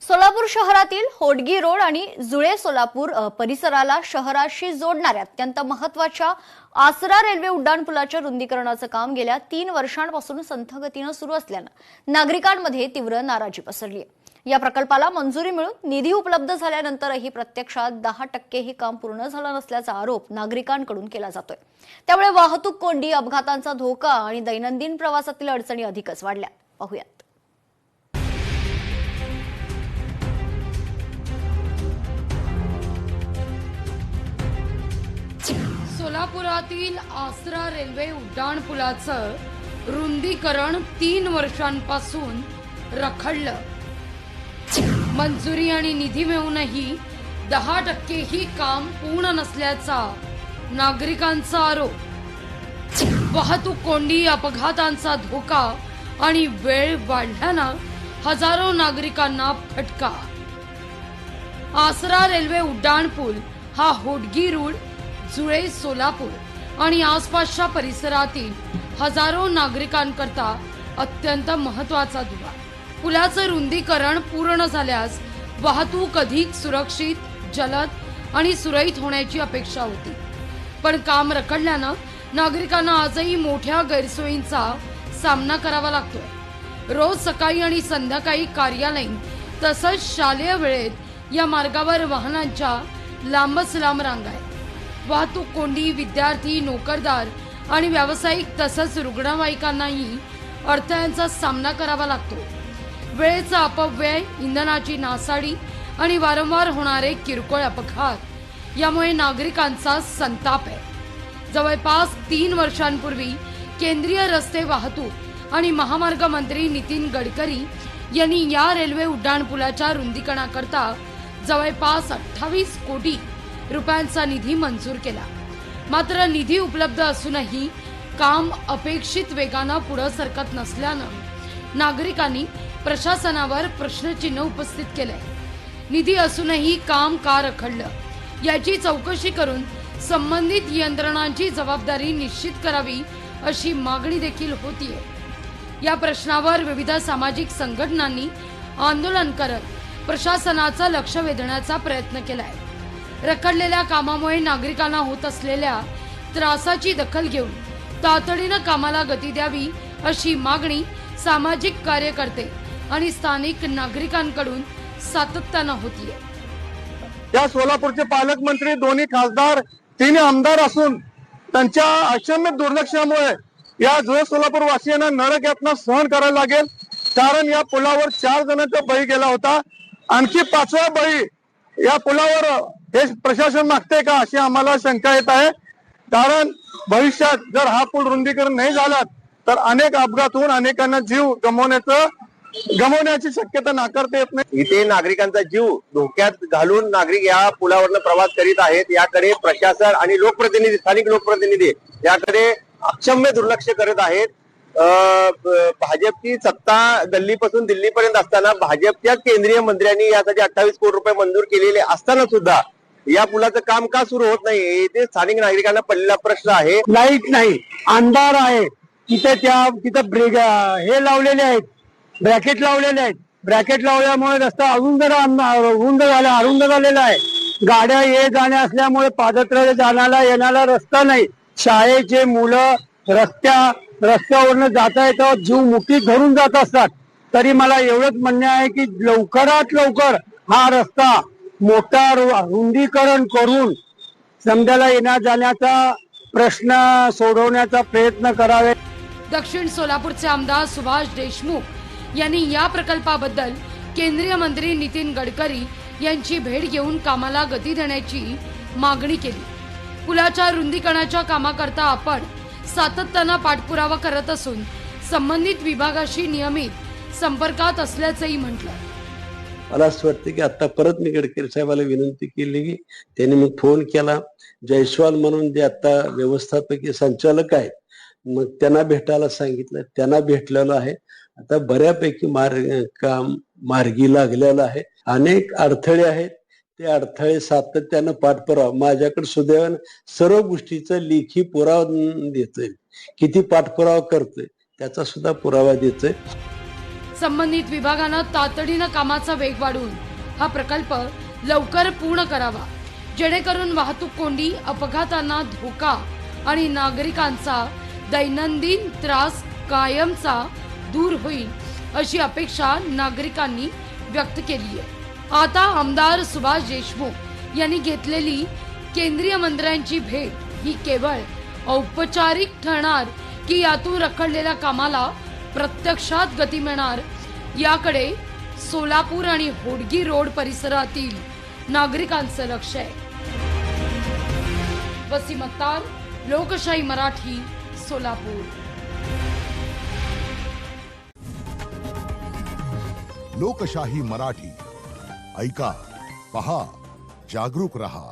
सोलापूर शहरातील होडगी रोड आणि जुळे सोलापूर परिसराला शहराशी जोडणाऱ्या अत्यंत महत्त्वाच्या आसरा रेल्वे उड्डाणपुलाच्या रुंदीकरणाचं काम गेल्या 3 वर्षांपासून संथ गतीनं सुरू असल्यानं नागरिकांमध्ये तीव्र नाराजी पसरली आहे। या प्रकल्पाला मंजुरी मिळून निधी उपलब्ध झाल्यानंतरही प्रत्यक्षात 10% हे काम पूर्ण झालं नसल्याचा आरोप नागरिकांकडून केला जातोय। त्यामुळे वाहतूक कोंडी, अपघातांचा धोका आणि दैनंदिन प्रवासातील अडचणी अधिकच वाढल्या। पाहूयात। सोलापुरातील आसरा रेल्वे उड्डाणपुलाचं रुंदीकरण 3 वर्षांपासून रखडलं। मंजुरी आणि निधी मिळूनही 10% ही काम पूर्ण नसल्याचा नागरिकांचा आरोप। वाहतूक कोंडी, अपघातांचा धोका आणि वेळ वाढल्यानं हजारो नागरिकांना फटका। आसरा रेल्वे उड्डाणपूल हा होडगी रोड, जुळे सोलापूर आणि आसपासच्या परिसरातील हजारो नागरिकांकरता अत्यंत महत्त्वाचा दुवा। पुलाचं रुंदीकरण पूर्ण झाल्यास वाहतूक अधिक सुरक्षित, जलद आणि सुरळीत होण्याची अपेक्षा होती, पण काम रखडल्यानं नागरिकांना आजही मोठ्या गैरसोयींचा सामना करावा लागतोय। रोज सकाळी आणि संध्याकाळी कार्यालयीन तसंच शालेय वेळेत या मार्गावर वाहनांच्या लांबच लांब रांगा आहेत। वाहतूक कोंडी, विद्यार्थी, नोकरदार आणि व्यावसायिक तसंच रुग्णवाहिकांनाही अडथळ्यांचा सामना करावा लागतो। वेळेचा अपव्यय, इंधनाची नासाडी आणि वारंवार होणारे किरकोळ अपघात यामुळे नागरिकांचा संताप आहे। जवळपास 3 वर्षांपूर्वी केंद्रीय रस्ते वाहतूक आणि महामार्ग मंत्री नितीन गडकरी यांनी या रेल्वे उड्डाणपुलाच्या रुंदीकरणाकरता जवळपास 28 कोटी रुपयांचा निधी मंजूर केला। मात्र निधी उपलब्ध असूनही काम अपेक्षित वेगानं पुढे सरकत नसल्यानं नागरिकांनी प्रशासनावर प्रश्नचिन्ह उपस्थित केले। निधी असूनही काम का रखडलं याची चौकशी करून संबंधित यंत्रणांची जबाबदारी निश्चित करावी अशी मागणी देखील होतीये। या प्रश्नावर विविध सामाजिक संघटनांनी आंदोलन करत प्रशासनाचं लक्ष वेधण्याचा प्रयत्न केलाय। रखडलेल्या कामामुळे नागरिकांना होत असलेल्या त्रासाची दखल घेऊन तातडीनं कामाला गती द्यावी अशी मागणी सामाजिक कार्यकर्ते आणि स्थानिक नागरिकांकडून सातत्यानं होतीये। या सोलापूरचे पालकमंत्री, दोन्ही खासदार, 3 आमदार असून त्यांच्या अक्षम्य दुर्लक्षामुळे या जुळे सोलापूर वासियांना नरक यातना सहन करायला लागेल। कारण या पुलावर 4 जणांचा बळी गेला होता, आणखी 5वा बळी या पुलावर हे प्रशासन मागते का अशी आम्हाला शंका येत आहे। कारण भविष्यात जर हा पूल रुंदीकरण नाही झाला तर अनेक अपघात होऊन अनेकांना जीव गमवण्याची शक्यता नाकारता येत नाही। इथे नागरिकांचा जीव धोक्यात घालून नागरिक या पुलावरनं प्रवास करीत आहेत। याकडे प्रशासन आणि लोकप्रतिनिधी, स्थानिक लोकप्रतिनिधी याकडे अक्षम्य दुर्लक्ष करत आहेत। भाजपची सत्ता गल्लीपासून दिल्लीपर्यंत असताना भाजपच्या केंद्रीय मंत्र्यांनी यासाठी 28 कोटी रुपये मंजूर केलेले असताना सुद्धा या पुलाचं काम का सुरू होत नाही, इथे स्थानिक नागरिकांना पडलेला प्रश्न आहे। लाईट नाही, अंधार आहे, तिथं ब्रेक हे लावलेले आहेत, ब्रॅकेट लावलेले आहेत। ब्रॅकेट लावल्यामुळे रस्ता अरुंद झालेला आहे। गाड्या ये जाण्या असल्यामुळे पादत्राणे जाण्याला येण्याला रस्ता नाही। शाळेचे मुलं रस्त्यावरनं जाता येतं, जीव मुठीत धरून जात असतात। तरी मला एवढंच म्हणणे आहे की लवकरात लवकर हा रस्ता मोठा रुंदीकरण करून समजायला येण्या जाण्याचा प्रश्न सोडवण्याचा प्रयत्न करावे। दक्षिण सोलापूरचे आमदार सुभाष देशमुख यांनी या प्रकल्पाबद्दल केंद्रीय मंत्री नितीन गडकरी यांची भेट घेऊन कामाला गती देण्याची मागणी केली। पुलाच्या रुंदीकरणाच्या कामाकरता आपण सातत्यानं पाठपुरावा करत असून संबंधित विभागाशी नियमित संपर्कात असल्याचंही म्हटलं। मला असं वाटतं की आता परत मी गडकरी साहेबाला विनंती केली की त्यांनी मग फोन केला। जयस्वाल म्हणून जे आता व्यवस्थापकीय संचालक आहेत मग त्यांना भेटायला सांगितलं, त्यांना भेटलेलं आहे। आता बऱ्यापैकी काम मार्गी लागलेलं आहे। अनेक अडथळे आहेत, ते अडथळे सातत्यानं पाठपुरावा माझ्याकडे सुदैवाने सर्व गोष्टीचा लेखी पुरावा देतोय, किती पाठपुरावा करतोय त्याचा सुद्धा पुरावा देतोय। संबंधित विभागानं तातडीनं कामाचा वेग वाढवून हा प्रकल्प लवकर पूर्ण करावा, जेणेकरून वाहतूक कोंडी, अपघातांना धोका आणि नागरिकांचा दैनंदिन त्रास कायमचा दूर होईल, अशी अपेक्षा नागरिकांनी व्यक्त केली आहे. आता आमदार सुभाष देशमुख यांनी घेतलेली केंद्रीय मंत्र्यांची भेट ही केवळ औपचारिक ठरणार की यातून रखडलेल्या कामाला प्रत्यक्षात गती मिळणार, याकडे सोलापूर आणि होडगी रोड परिसरातील नागरिकांचं लक्ष आहे. वसीम अत्तार, लोकशाही मराठी, सोलापूर. लोकशाही मराठी ऐका, पहा, जागरूक रहा.